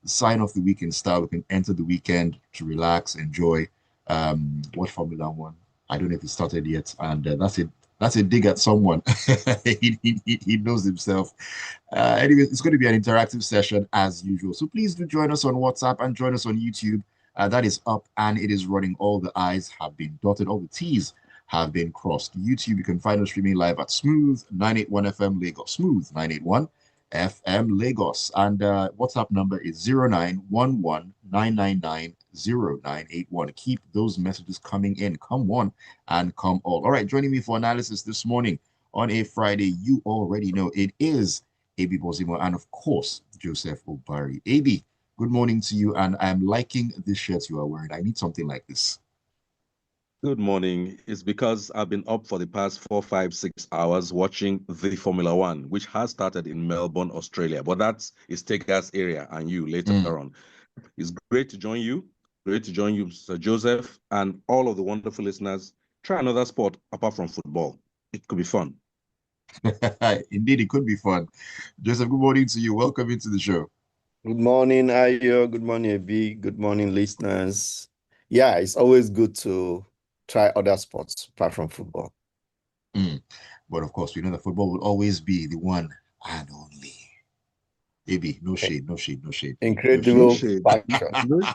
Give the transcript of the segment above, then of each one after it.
sign off the week in style. We can enter the weekend to relax, enjoy, watch Formula One. I don't know if it started yet, and that's it. That's a dig at someone. He knows himself. Anyway, it's going to be an interactive session as usual. So please do join us on WhatsApp and join us on YouTube. That is up and it is running. All the I's have been dotted, all the T's have been crossed. YouTube, you can find us streaming live at Smooth 981 FM Lagos. Smooth 981 FM Lagos. And WhatsApp number is 0911 Keep those messages coming in. Come one and come all. All right, joining me for analysis this morning on a Friday, you already know it is AB Bozimo and, of course, Joseph Obari. AB, good morning to you, and I'm liking this shirt you are wearing. I need something like this. Good morning. It's because I've been up for the past 4, 5, 6 hours watching the Formula One, which has started in Melbourne, Australia. But that's Steakhouse area and you later on. It's great to join you. Great to join you, Sir Joseph, and all of the wonderful listeners. Try another sport apart from football. It could be fun. Indeed, it could be fun. Joseph, good morning to you. Welcome into the show. Good morning, Ayo. Good morning, AB. Good morning, listeners. Yeah, it's always good to try other sports apart from football. But of course, we know that football will always be the one and only. AB, no shade, no shade, no shade. Incredible passion.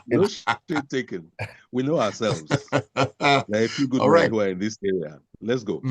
No shade taken. We know ourselves. There are a few good men who are in this area. Let's go.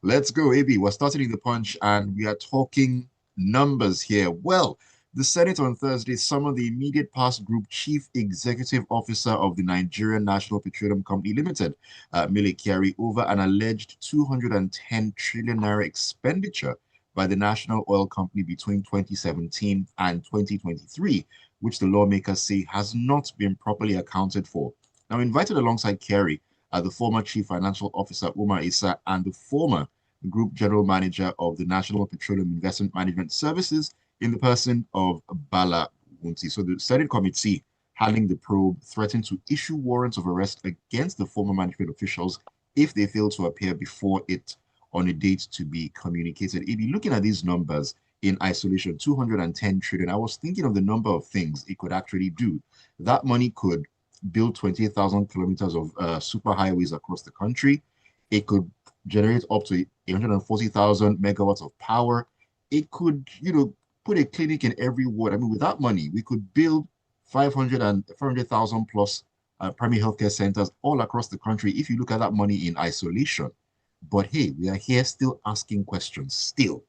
Let's go, AB. We're starting in the punch and we are talking numbers here. Well, the Senate on Thursday summoned the immediate past group chief executive officer of the Nigerian National Petroleum Company Limited, Kyari, over an alleged 210 trillion naira expenditure by the national oil company between 2017 and 2023, which the lawmakers say has not been properly accounted for. Now, invited alongside Kyari, the former chief financial officer, Umar Issa, and the former group general manager of the National Petroleum Investment Management Services, in the person of Bala Wunti. So the Senate committee handling the probe threatened to issue warrants of arrest against the former management officials if they fail to appear before it on a date to be communicated. If you're looking at these numbers in isolation, 210 trillion, I was thinking of the number of things it could actually do. That money could build 28,000 kilometers of superhighways across the country. It could generate up to 140,000 megawatts of power. It could, put a clinic in every ward. I mean, with that money, we could build 400,000 plus primary healthcare centers all across the country if you look at that money in isolation. But hey, we are here still asking questions, still.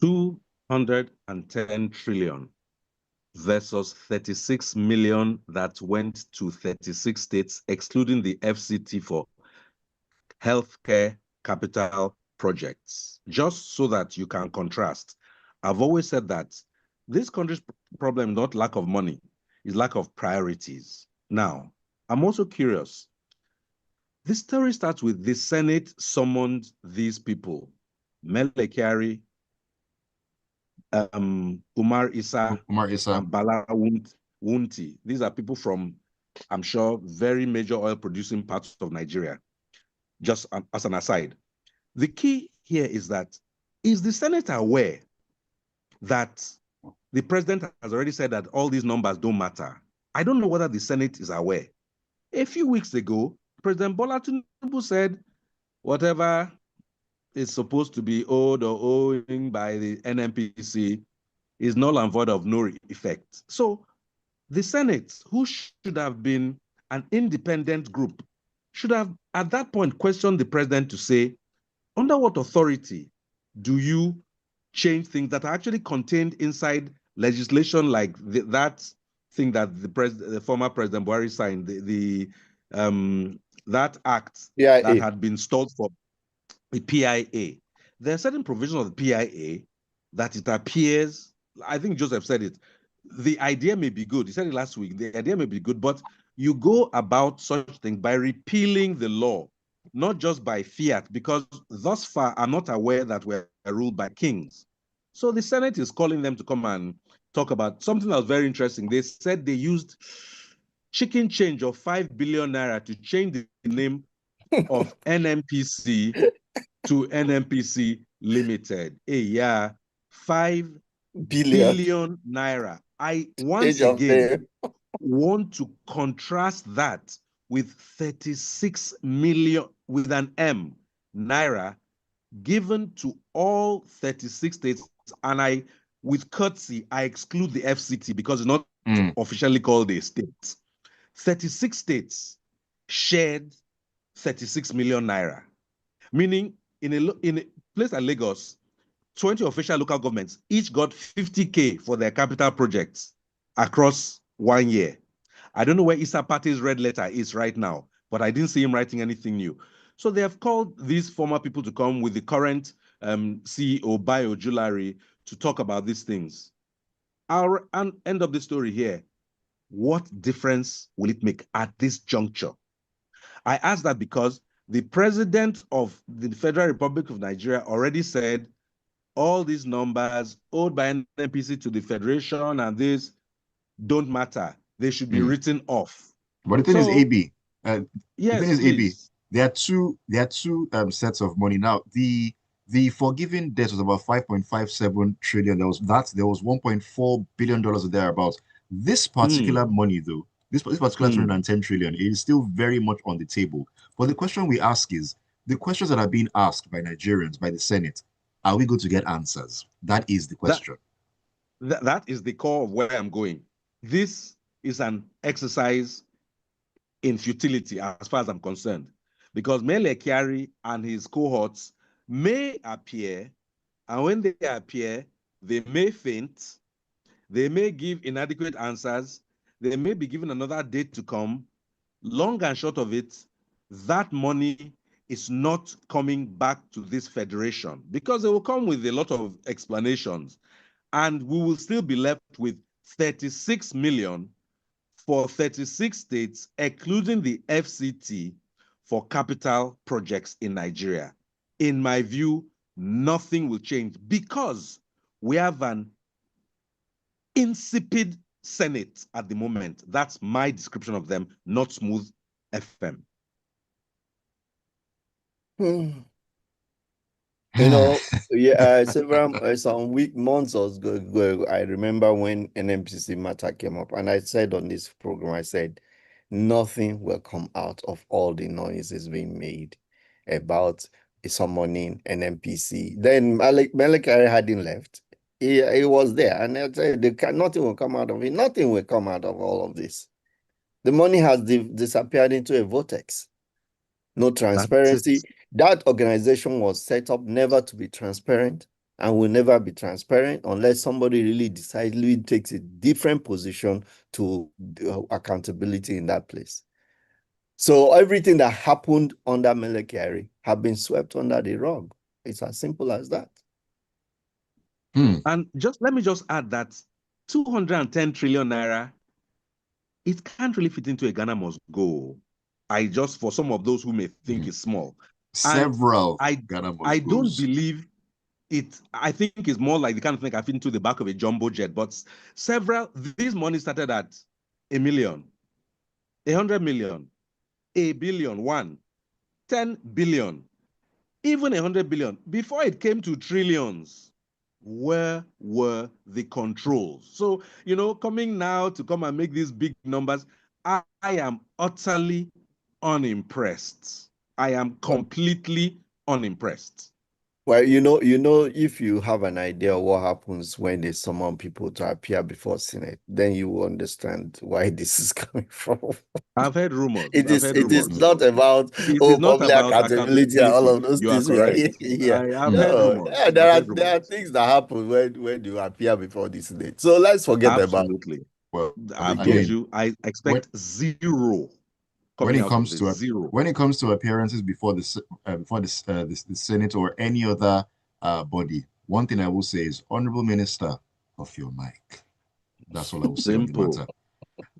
210 trillion versus 36 million that went to 36 states, excluding the FCT for healthcare capital projects, just so that you can contrast. I've always said that this country's problem, not lack of money, is lack of priorities. Now, I'm also curious. This story starts with the Senate summoned these people, Kyari, Umar Issa, and Bala Wunti. These are people from, I'm sure, very major oil-producing parts of Nigeria. Just as an aside, the key here is that, is the Senate aware that the president has already said that all these numbers don't matter? I don't know whether the Senate is aware. A few weeks ago, President Bola Tinubu said whatever is supposed to be owed or owing by the NNPC is null and void of no effect. So the Senate, who should have been an independent group, should have at that point questioned the president to say, under what authority do you change things that are actually contained inside legislation like that thing that the former President Buhari signed, that act that had been stalled for the PIA. There are certain provisions of the PIA that it appears, I think Joseph said it, the idea may be good. He said it last week. The idea may be good, but you go about such things by repealing the law, not just by fiat, because thus far I'm not aware that we're ruled by kings. So the Senate is calling them to come and talk about something that was very interesting. They said they used chicken change of 5 billion naira to change the name of NNPC to NNPC Limited. 5 billion naira. I once again want to contrast that with 36 million with an M naira given to all 36 states. And I, with courtesy, I exclude the FCT because it's not officially called a state. 36 states shared 36 million naira, meaning in a place like Lagos, 20 official local governments each got 50K for their capital projects across 1 year. I don't know where Issa Party's red letter is right now, but I didn't see him writing anything new. So they have called these former people to come with the current CEO, Kyari, to talk about these things. Our end of the story here. What difference will it make at this juncture? I ask that because the president of the Federal Republic of Nigeria already said all these numbers owed by NNPC to the Federation and this don't matter. They should be written off. But the thing is, AB. Yes, the thing is, AB. There are two sets of money now. The forgiving debt was about 5.57 trillion. There was $1.4 billion or thereabouts. This particular money, though, this particular 210 trillion, it is still very much on the table. But the question we ask is, the questions that are being asked by Nigerians, by the Senate, are we going to get answers? That is the question. That is the core of where I'm going. This is an exercise in futility as far as I'm concerned, because Mele Kyari and his cohorts may appear, and when they appear, they may faint, they may give inadequate answers, they may be given another date to come. Long and short of it, that money is not coming back to this federation because they will come with a lot of explanations, and we will still be left with 36 million for 36 states, including the FCT, for capital projects in Nigeria. In my view, nothing will change because we have an insipid Senate at the moment. That's my description of them, not smooth FM. You know, yeah, some months ago, I remember when NNPC matter came up, and I said on this program, I said, nothing will come out of all the noises being made about summoning NNPC. Then Kyari hadn't left. He was there, and I said, nothing will come out of it. Nothing will come out of all of this. The money has disappeared into a vortex. No transparency. That organization was set up never to be transparent and will never be transparent unless somebody really decidedly takes a different position to accountability in that place. So everything that happened under Mele Kyari have been swept under the rug. It's as simple as that. And let me add that 210 trillion naira, it can't really fit into a Ghana must go. For some of those who may think it's small. Several I don't believe it. I think it's more like the kind of thing I fit into the back of a jumbo jet, but these money started at 1 million, 100 million, 1 billion, 10 billion, even 100 billion. Before it came to trillions, where were the controls? So, coming now to come and make these big numbers, I am utterly unimpressed. I am completely unimpressed. Well, if you have an idea of what happens when they summon people to appear before Senate, then you will understand why this is coming from. I've heard rumors. It is not about public accountability and all of those things. Yeah. I've heard rumors. Yeah, there are things that happen when you appear before the Senate. So let's forget about it. Well, I've told you, I expect zero. When it comes to appearances before the Senate or any other body, one thing I will say is, Honorable Minister, off your mic. That's all I will say on the matter.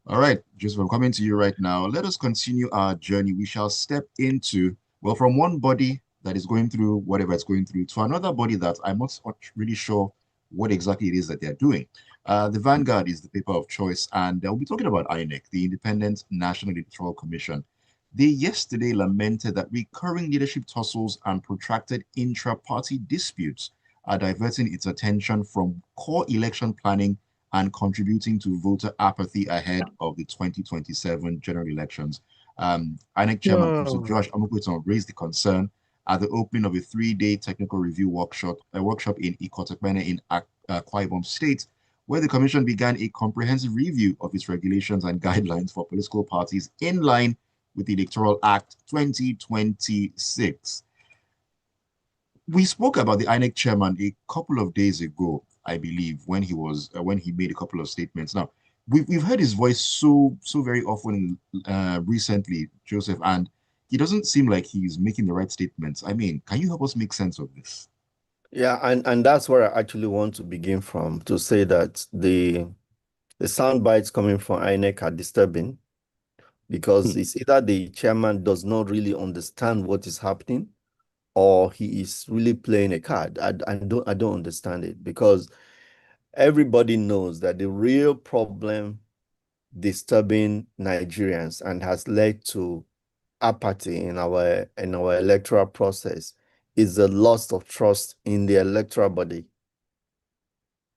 All right, Joseph, I'm coming to you right now. Let us continue our journey. We shall step into, from one body that is going through whatever it's going through to another body that I'm not really sure what exactly it is that they're doing. The Vanguard is the paper of choice, and we'll be talking about INEC, the Independent National Electoral Commission. They yesterday lamented that recurring leadership tussles and protracted intra-party disputes are diverting its attention from core election planning and contributing to voter apathy ahead of the 2027 general elections. INEC Chairman Professor Josh Amukwito raised the concern at the opening of a 3-day technical review workshop in Ikotekpene in Akwa Ibom State, where the commission began a comprehensive review of its regulations and guidelines for political parties in line with the Electoral Act 2026. We spoke about the INEC chairman a couple of days ago, I believe, when he made a couple of statements. Now, we've heard his voice so very often recently, Joseph, and he doesn't seem like he's making the right statements. I mean, can you help us make sense of this? Yeah, and that's where I actually want to begin from, to say that the sound bites coming from INEC are disturbing, because it's either the chairman does not really understand what is happening, or he is really playing a card. I don't understand it, because everybody knows that the real problem disturbing Nigerians and has led to apathy in our electoral process is the loss of trust in the electoral body.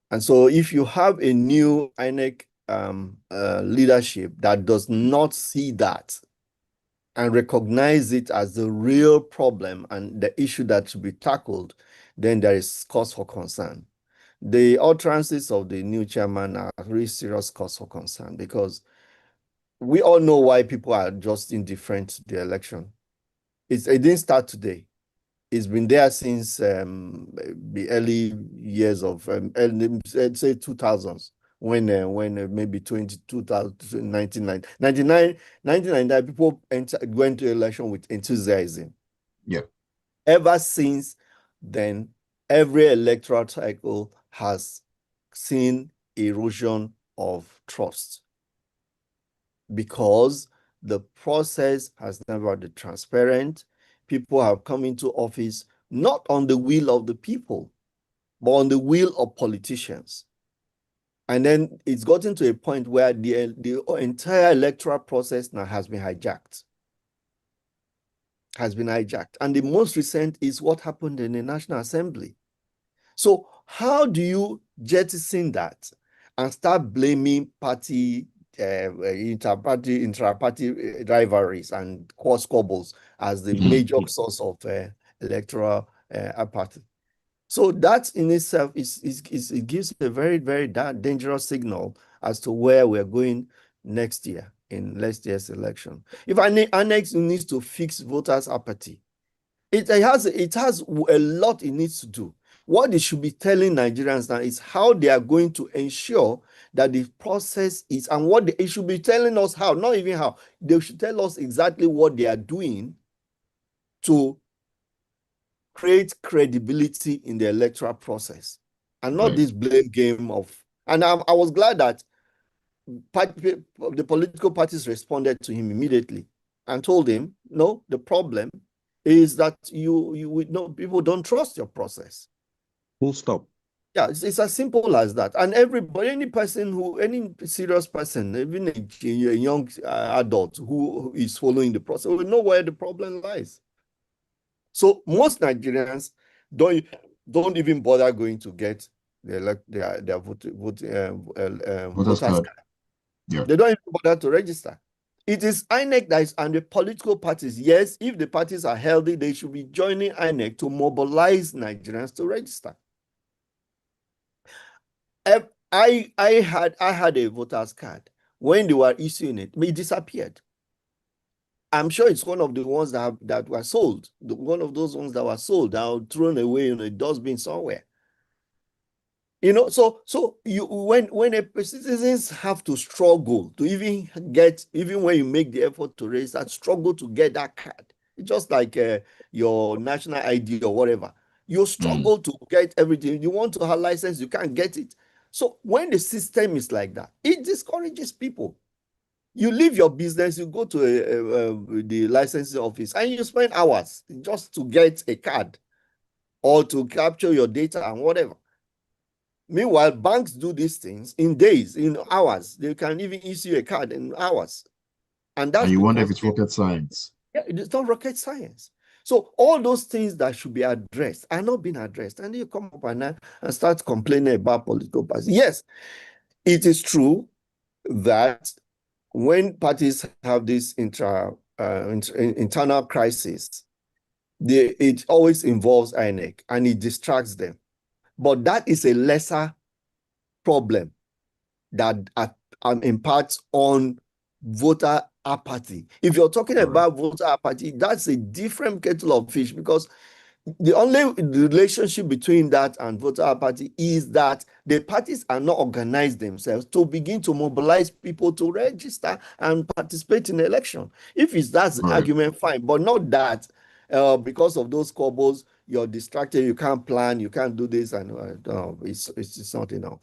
And so if you have a new INEC leadership that does not see that and recognize it as the real problem and the issue that should be tackled, then there is cause for concern. The utterances of the new chairman are really serious cause for concern, because we all know why people are just indifferent to the election. It didn't start today. It's been there since the early years of, say, 2000s, when maybe 1999, people went to election with enthusiasm. Yeah. Ever since then, every electoral cycle has seen erosion of trust, because the process has never been transparent. People have come into office not on the will of the people, but on the will of politicians. And then it's gotten to a point where the entire electoral process now has been hijacked. And the most recent is what happened in the National Assembly. So how do you jettison that and start blaming party intra-party rivalries and squabbles as the major source of electoral apathy? So that in itself it gives a very, very dangerous signal as to where we're going next year in next year's election. If INEC needs to fix voters' apathy, it has a lot it needs to do. What they should be telling Nigerians now is how they are going to ensure that the process is, and what they should be telling us how, not even how, they should tell us exactly what they are doing to create credibility in the electoral process, and not this blame game of, and I was glad that the political parties responded to him immediately and told him, no, the problem is that people don't trust your process. Full stop. Yeah, it's as simple as that. And everybody, any serious person, even a young adult who is following the process will know where the problem lies. So most Nigerians don't even bother going to get their voters card. Yeah. They don't even bother to register. It is INEC that is, and the political parties. Yes, if the parties are healthy, they should be joining INEC to mobilize Nigerians to register. I had a voter's card. When they were issuing it, it disappeared. I'm sure it's one of the ones that were sold. One of those ones that were sold, that were thrown away in a dustbin somewhere. So when citizens have to struggle to even when you make the effort to register, struggle to get that card. It's just like your national ID or whatever. You struggle to get everything. You want to have a license, you can't get it. So when the system is like that, it discourages people. You leave your business, you go to the licensing office, and you spend hours just to get a card or to capture your data and whatever. Meanwhile, banks do these things in days, in hours. They can even issue a card in hours. And you wonder if it's rocket science. Yeah, it's not rocket science. So all those things that should be addressed are not being addressed. And you come up and start complaining about political parties. Yes, it is true that when parties have this internal crisis, it always involves INEC and it distracts them. But that is a lesser problem that impacts on voter apathy. If you're talking about voter apathy, that's a different kettle of fish, because the only relationship between that and voter apathy is that the parties are not organized themselves to begin to mobilize people to register and participate in the election. If that's the argument, fine, but not that because of those squabbles, you're distracted, you can't plan, you can't do this, and it's not enough.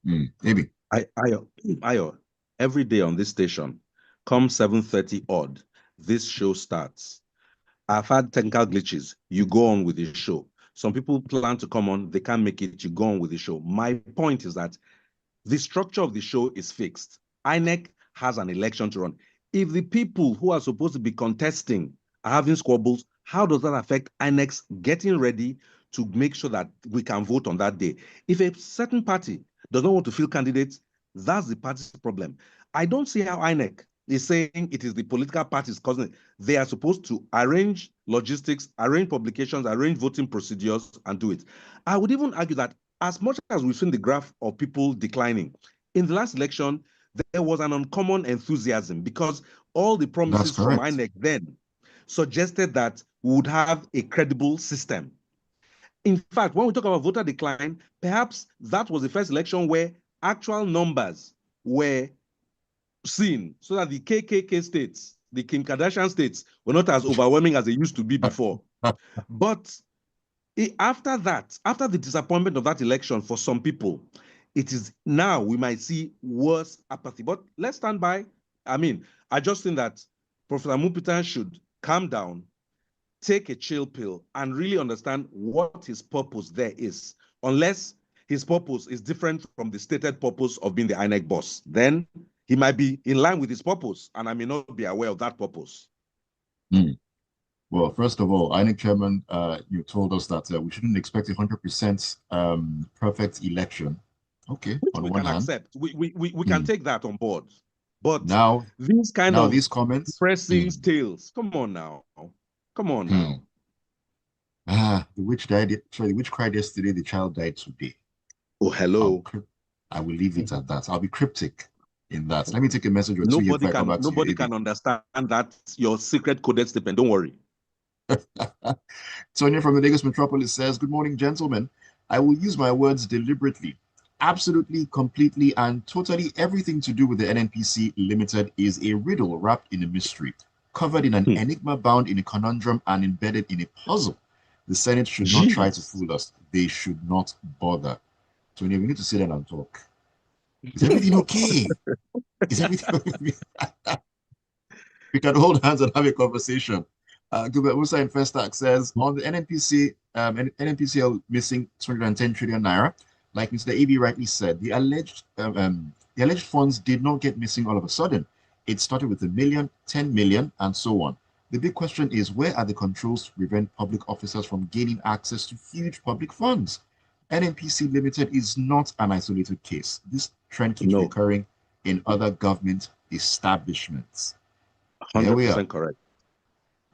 Maybe. Ayo, every day on this station, come 7:30 odd, this show starts. I've had technical glitches. You go on with the show. Some people plan to come on, they can't make it, you go on with the show. My point is that the structure of the show is fixed. INEC has an election to run. If the people who are supposed to be contesting are having squabbles, how does that affect INEC's getting ready to make sure that we can vote on that day? If a certain party does not want to field candidates, that's the party's problem. I don't see how INEC is saying it is the political parties causing it. They are supposed to arrange logistics, arrange publications, arrange voting procedures, and do it. I would even argue that as much as we've seen the graph of people declining, in the last election, there was an uncommon enthusiasm because all the promises from INEC then suggested that we would have a credible system. In fact, when we talk about voter decline, perhaps that was the first election where actual numbers were seen, so that the KKK states, the Kim Kardashian states, were not as overwhelming as they used to be before. But after that, after the disappointment of that election for some people, it is now we might see worse apathy. But let's stand by. I mean, I just think that Professor Mupitan should calm down, take a chill pill, and really understand what his purpose there is. Unless his purpose is different from the stated purpose of being the INEC boss, then he might be in line with his purpose, and I may not be aware of that purpose. Well, first of all, INEC chairman, you told us that we shouldn't expect 100% perfect election. Okay, which on we one can hand, accept. We can take that on board. But now these kind of these comments, pressing tales. Come on now. Come on now. The witch died. Sorry, the witch cried yesterday. The child died today. Oh, hello. I will leave it at that. I'll be cryptic in that. Let me take a message or two here before I come back to you. Nobody can understand that your secret coded statement. Don't worry. Tonya from the Lagos Metropolis says, "Good morning, gentlemen. I will use my words deliberately. Absolutely, completely, and totally everything to do with the NNPC Limited is a riddle wrapped in a mystery, covered in an enigma, bound in a conundrum, and embedded in a puzzle. The Senate should not try to fool us. They should not bother." Tonya, we need to sit down and talk. Is everything okay? Is everything okay? We can hold hands and have a conversation. Gilbert Musa in Festac says, on the NNPC, NNPCL missing 210 trillion naira, like Mr. AB rightly said, the alleged funds did not get missing all of a sudden. It started with 1 million, 10 million, and so on. The big question is, where are the controls to prevent public officers from gaining access to huge public funds? NNPC Limited is not an isolated case. This trend keeps recurring in other government establishments. 100% correct.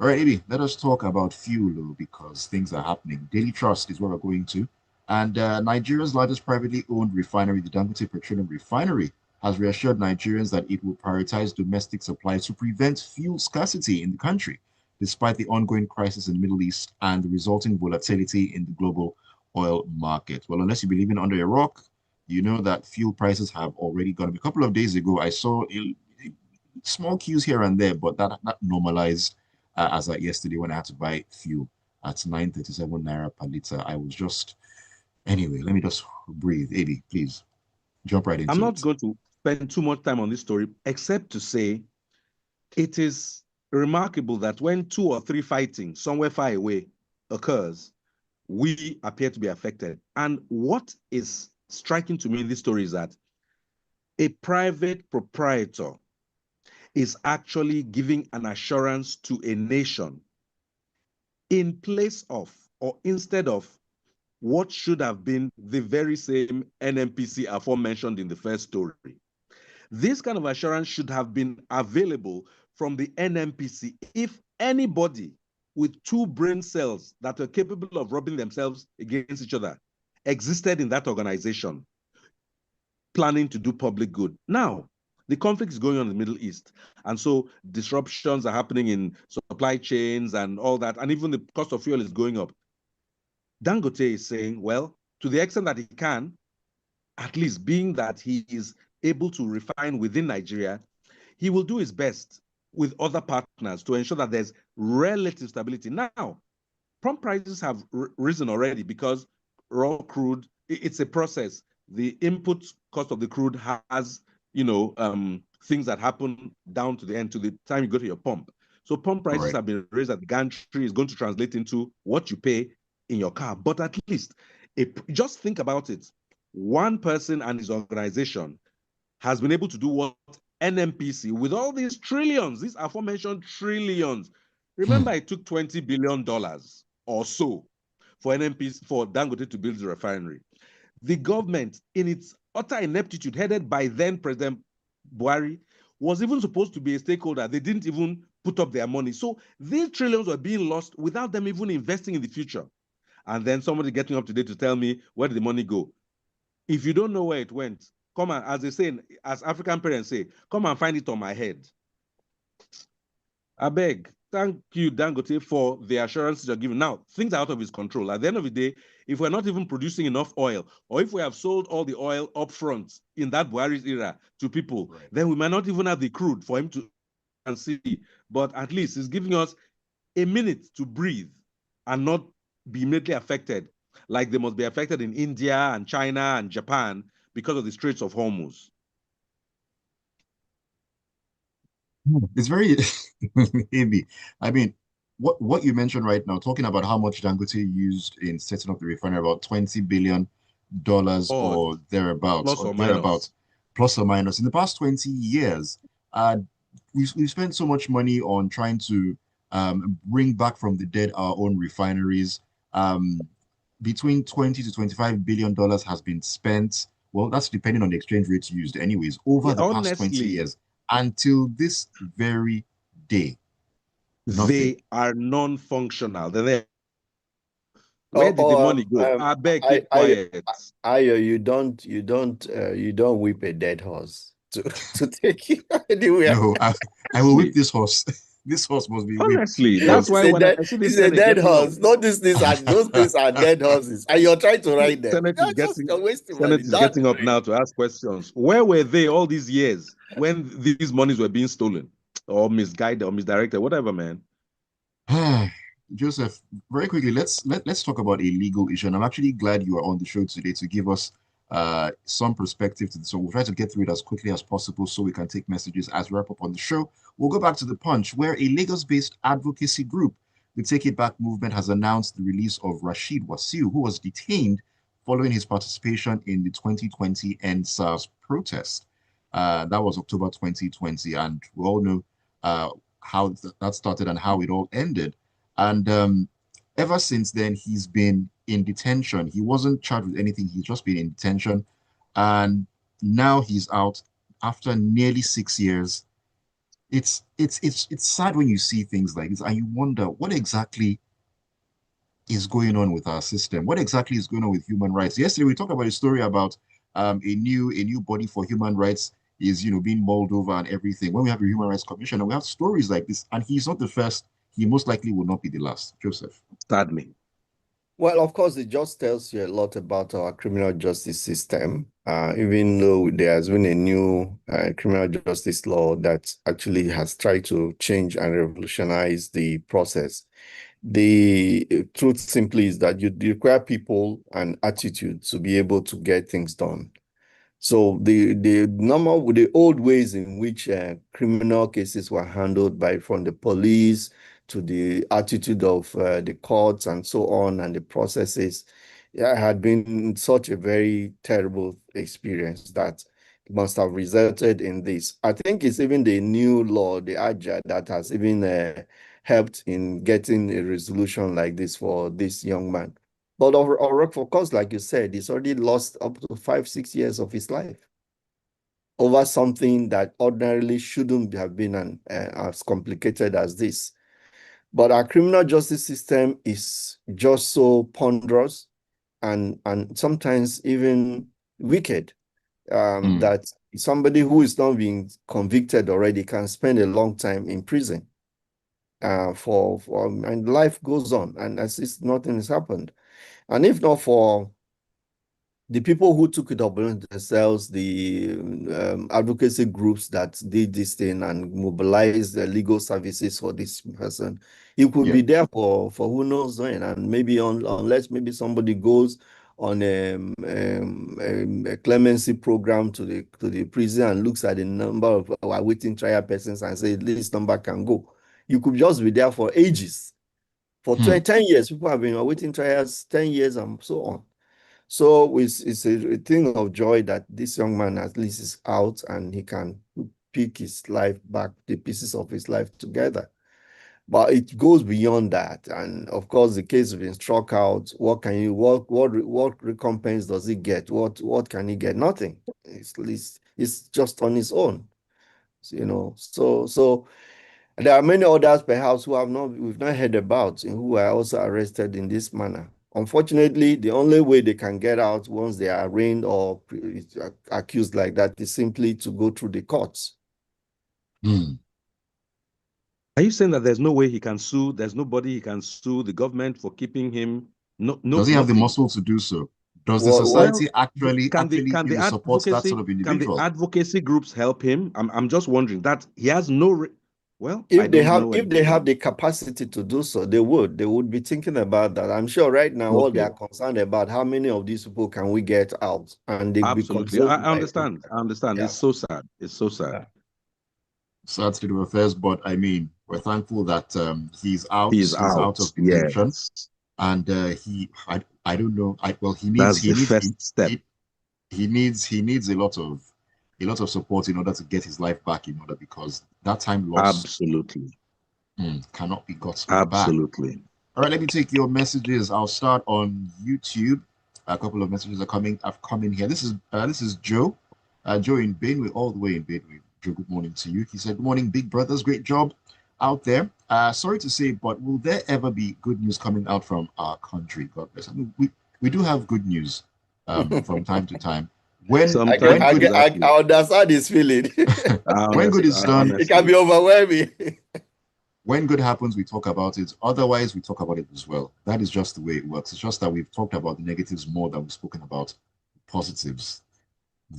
All right, Eddie, let us talk about fuel because things are happening. Daily Trust is where we're going to. And Nigeria's largest privately owned refinery, the Dangote Petroleum Refinery, has reassured Nigerians that it will prioritize domestic supplies to prevent fuel scarcity in the country, despite the ongoing crisis in the Middle East and the resulting volatility in the global oil market. Well, unless you believe in under a rock, you know that fuel prices have already gone up. A couple of days ago, I saw small queues here and there, but that normalized as at yesterday when I had to buy fuel at 937 naira per liter. I was just, anyway, let me just breathe. Eddie, please jump right into it. I'm not going to spend too much time on this story, except to say it is remarkable that when 2 or 3 fighting somewhere far away occurs, we appear to be affected. And what is striking to me in this story is that a private proprietor is actually giving an assurance to a nation in place of or instead of what should have been the very same NNPC aforementioned in the first story. This kind of assurance should have been available from the NNPC if anybody with two brain cells that are capable of rubbing themselves against each other existed in that organization, planning to do public good. Now, the conflict is going on in the Middle East, and so disruptions are happening in supply chains and all that, and even the cost of fuel is going up. Dangote is saying, well, to the extent that he can, at least being that he is able to refine within Nigeria, he will do his best with other partners to ensure that there's relative stability. Now, pump prices have risen already because raw crude, it's a process. The input cost of the crude has, things that happen down to the end, to the time you go to your pump. So pump prices have been raised at the gantry, is going to translate into what you pay in your car. But at least, just think about it. One person and his organization has been able to do what NNPC, with all these trillions, these aforementioned trillions. Remember, it took $20 billion or so for NNPC, for Dangote to build the refinery. The government, in its utter ineptitude, headed by then President Obari, was even supposed to be a stakeholder. They didn't even put up their money. So these trillions were being lost without them even investing in the future. And then somebody getting up today to tell me, where did the money go? If you don't know where it went, come on, as they say, as African parents say, come and find it on my head. I beg, thank you, Dangote, for the assurances you're giving. Now, things are out of his control. At the end of the day, if we're not even producing enough oil, or if we have sold all the oil up front in that Buhari's era to people, then we might not even have the crude for him to see. But at least he's giving us a minute to breathe and not be immediately affected, like they must be affected in India and China and Japan because of the Straits of Hormuz. It's very heavy. I mean, what you mentioned right now, talking about how much Dangote used in setting up the refinery, about $20 billion or thereabouts, plus or minus. In the past 20 years, we've spent so much money on trying to bring back from the dead our own refineries. Between $20 to $25 billion has been spent. Well, that's depending on the exchange rates used anyways, over the past 20 years. Until this very day, they are non-functional. Where did the money go? I beg, keep quiet. Ayo, you don't whip a dead horse to take you anywhere. No, I will whip this horse. This horse must be whipped. Honestly, that's why when I see this, it's a dead horse. Not those things are dead horses, and you're trying to ride them. Senate is getting up now to ask questions. Where were they all these years when these monies were being stolen or misguided or misdirected, whatever, man? Joseph, very quickly, let's talk about a legal issue. And I'm actually glad you are on the show today to give us some perspective to this. So we'll try to get through it as quickly as possible so we can take messages as we wrap up on the show. We'll go back to the Punch, where a Lagos-based advocacy group, the Take It Back movement, has announced the release of Rashid Wasiu, who was detained following his participation in the 2020 NSAS protest. That was October 2020, and we all know how that started and how it all ended. And ever since then, he's been in detention. He wasn't charged with anything. He's just been in detention. And now he's out after nearly 6 years. It's sad when you see things like this and you wonder what exactly is going on with our system. What exactly is going on with human rights? Yesterday, we talked about a story about a new body for human rights is, being mulled over and everything. When we have a human rights commission and we have stories like this, and he's not the first, he most likely will not be the last. Joseph. Sadly. Well, of course, it just tells you a lot about our criminal justice system, even though there has been a new criminal justice law that actually has tried to change and revolutionize the process. The truth simply is that you require people and attitude to be able to get things done. So the old ways in which criminal cases were handled from the police to the attitude of the courts and so on, and the processes, had been such a very terrible experience that must have resulted in this. I think it's even the new law, the AJA, that has even helped in getting a resolution like this for this young man. But of course, like you said, he's already lost up to 5-6 years of his life over something that ordinarily shouldn't have been as complicated as this. But our criminal justice system is just so ponderous and sometimes even wicked that somebody who is not being convicted already can spend a long time in prison and life goes on, and as if nothing has happened. And if not for the people who took it upon themselves, the advocacy groups that did this thing and mobilized the legal services for this person, he could be there for who knows when. And maybe unless maybe somebody goes on a clemency program to the prison and looks at the number of awaiting trial persons and say this number can go, you could just be there for ages. For 10 years, people have been awaiting trials, 10 years and so on. So it's a thing of joy that this young man at least is out and he can pick his life back, the pieces of his life together. But it goes beyond that. And of course, the case has been struck out. What recompense does he get? What can he get? Nothing. It's just on his own. So there are many others perhaps we've not heard about who are also arrested in this manner. Unfortunately, the only way they can get out once they are arraigned or accused like that is simply to go through the courts. Are you saying that there's no way he can sue? There's nobody he can sue the government for keeping him? No. Does he have the muscle to do so? Does the society actually support that sort of individual? Can the advocacy groups help him? I'm just wondering that he has no. Well, if they have the capacity to do so, they would be thinking about that. I'm sure right now all they are concerned about how many of these people can we get out, and they absolutely. I understand. Yeah. It's so sad. It's so sad. Yeah. Sad state of affairs, but I mean, we're thankful that he's out. He's out of detention, and I don't know. He needs a lot of support in order to get his life back in order, because that time lost absolutely cannot be got absolutely back. All right, let me take your messages. I'll start on YouTube. A couple of messages have come in here. This is Joe. Joe in Benue, all the way in Benue. Joe, good morning to you. He said, good morning, big brothers. Great job out there. Sorry to say, but will there ever be good news coming out from our country? God bless. I mean, we do have good news from time to time. I understand his feeling. When good is done, it can be overwhelming. When good happens, we talk about it. Otherwise, we talk about it as well. That is just the way it works. It's just that we've talked about the negatives more than we've spoken about positives.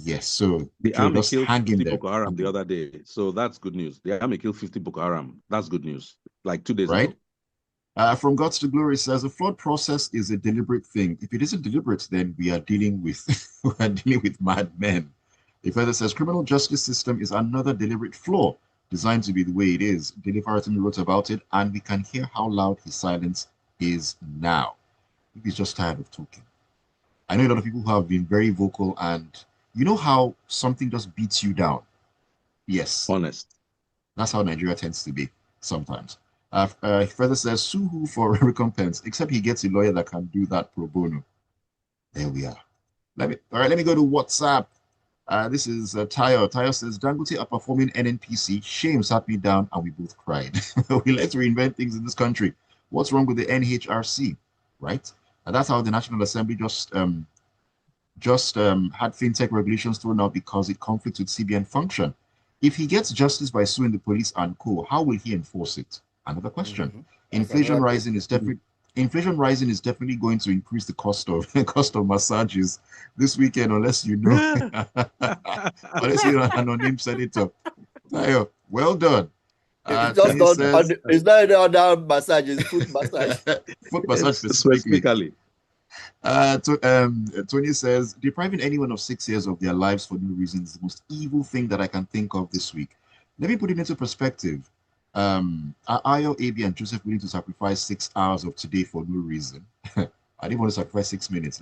Yes, so the army killed 50 Boko Haram the other day, so that's good news. The army killed 50 Boko Haram. That's good news. Like 2 days ago. From God's to Glory says the flawed process is a deliberate thing. If it isn't deliberate, then we are dealing with madmen. It further says criminal justice system is another deliberate flaw designed to be the way it is. Dele Faratimi wrote about it, and we can hear how loud his silence is now. He's just tired of talking. I know a lot of people who have been very vocal, and you know how something just beats you down. Yes, honest. That's how Nigeria tends to be sometimes. He further says, sue who for recompense, except he gets a lawyer that can do that pro bono. There we are. Let me go to WhatsApp. This is Tayo. Tayo says, Dangote are performing NNPC. Shame sat me down and we both cried. We like to reinvent things in this country. What's wrong with the NHRC, right? And that's how the National Assembly just had fintech regulations thrown out because it conflicts with CBN function. If he gets justice by suing the police and co, how will he enforce it? Another question. Inflation rising is definitely going to increase the cost of massages this weekend, unless you know unless you're an unnamed senator. Well done. It's not any other massage, it's foot massage. Foot massage specifically. Tony says, depriving anyone of 6 years of their lives for no reason is the most evil thing that I can think of this week. Let me put it into perspective. Are Ayo, AB, and Joseph willing to sacrifice 6 hours of today for no reason? I didn't want to sacrifice 6 minutes.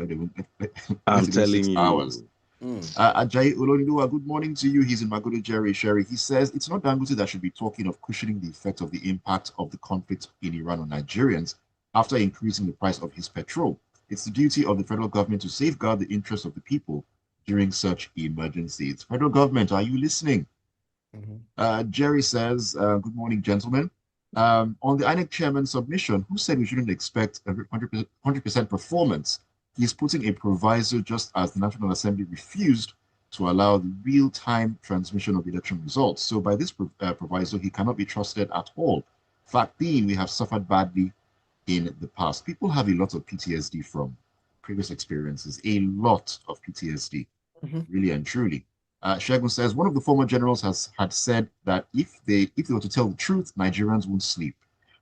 I'm telling you. Hours. Ajayi Oloniluwa, good morning to you. He's in Magodo Sherry. He says it's not Dangote that should be talking of cushioning the effect of the impact of the conflict in Iran on Nigerians after increasing the price of his petrol. It's the duty of the federal government to safeguard the interests of the people during such emergencies. Federal government, are you listening? Jerry says, good morning, gentlemen. On the INEC chairman's submission, who said we shouldn't expect 100% performance? He's putting a proviso just as the National Assembly refused to allow the real-time transmission of election results. So by this proviso, he cannot be trusted at all. Fact being, we have suffered badly in the past. People have a lot of PTSD from previous experiences, a lot of PTSD, really and truly. Shegun says, one of the former generals had said that if they were to tell the truth, Nigerians won't sleep.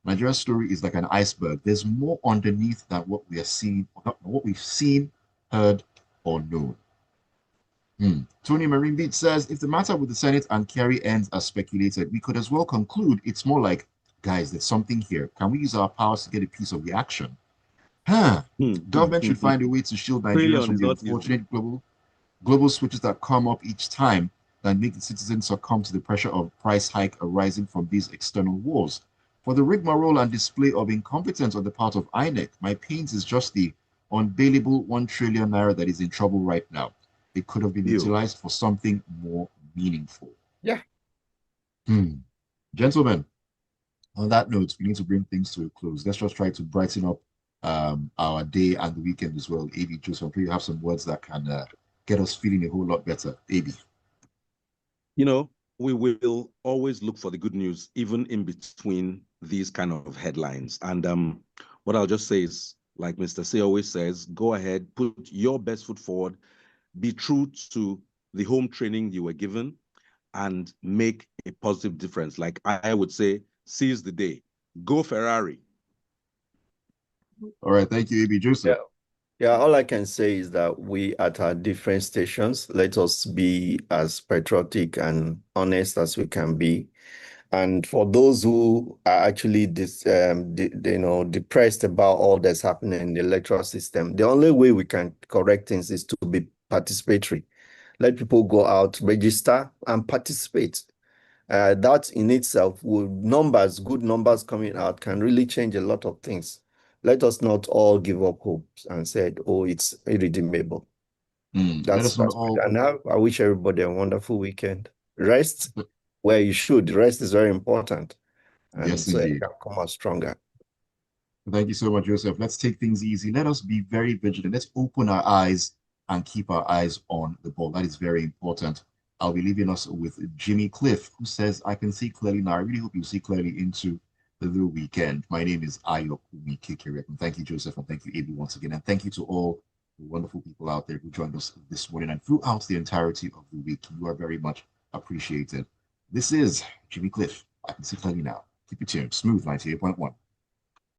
Nigeria's story is like an iceberg. There's more underneath than what we are seeing, what we've seen, heard, or known. Tony Marine Beat says, if the matter with the Senate and Kyari ends as speculated, we could as well conclude it's more like, guys, there's something here. Can we use our powers to get a piece of the action? Government should find a way to shield Nigerians from the unfortunate global switches that come up each time that make the citizens succumb to the pressure of price hike arising from these external wars. For the rigmarole and display of incompetence on the part of INEC, my pains is just the unbailable 1 trillion naira that is in trouble right now. It could have been utilized for something more meaningful. Yeah. Gentlemen, on that note, we need to bring things to a close. Let's just try to brighten up our day and the weekend as well. AB Joseph, you have some words that can get us feeling a whole lot better. AB. You know, we will always look for the good news, even in between these kind of headlines. And what I'll just say is, like Mr. C always says, go ahead, put your best foot forward, be true to the home training you were given, and make a positive difference. Like I would say, seize the day. Go Ferrari. All right, thank you, AB Joseph. Yeah, all I can say is that we at our different stations, let us be as patriotic and honest as we can be. And for those who are actually depressed about all that's happening in the electoral system, the only way we can correct things is to be participatory. Let people go out, register, and participate. That in itself, with good numbers coming out, can really change a lot of things. Let us not all give up hopes and said, oh, it's irredeemable. That's all. And now I wish everybody a wonderful weekend. Rest where you should. Rest is very important. And yes, so indeed. you can come out stronger. Thank you so much, Joseph. Let's take things easy. Let us be very vigilant. Let's open our eyes and keep our eyes on the ball. That is very important. I'll be leaving us with Jimmy Cliff, who says, I can see clearly now. I really hope you see clearly into the weekend. My name is Ayokunmi Kyari. Thank you, Joseph, and thank you, AB, once again. And thank you to all the wonderful people out there who joined us this morning and throughout the entirety of the week. You are very much appreciated. This is Jimmy Cliff. I can see clearly now. Keep it tuned. Smooth 98.1.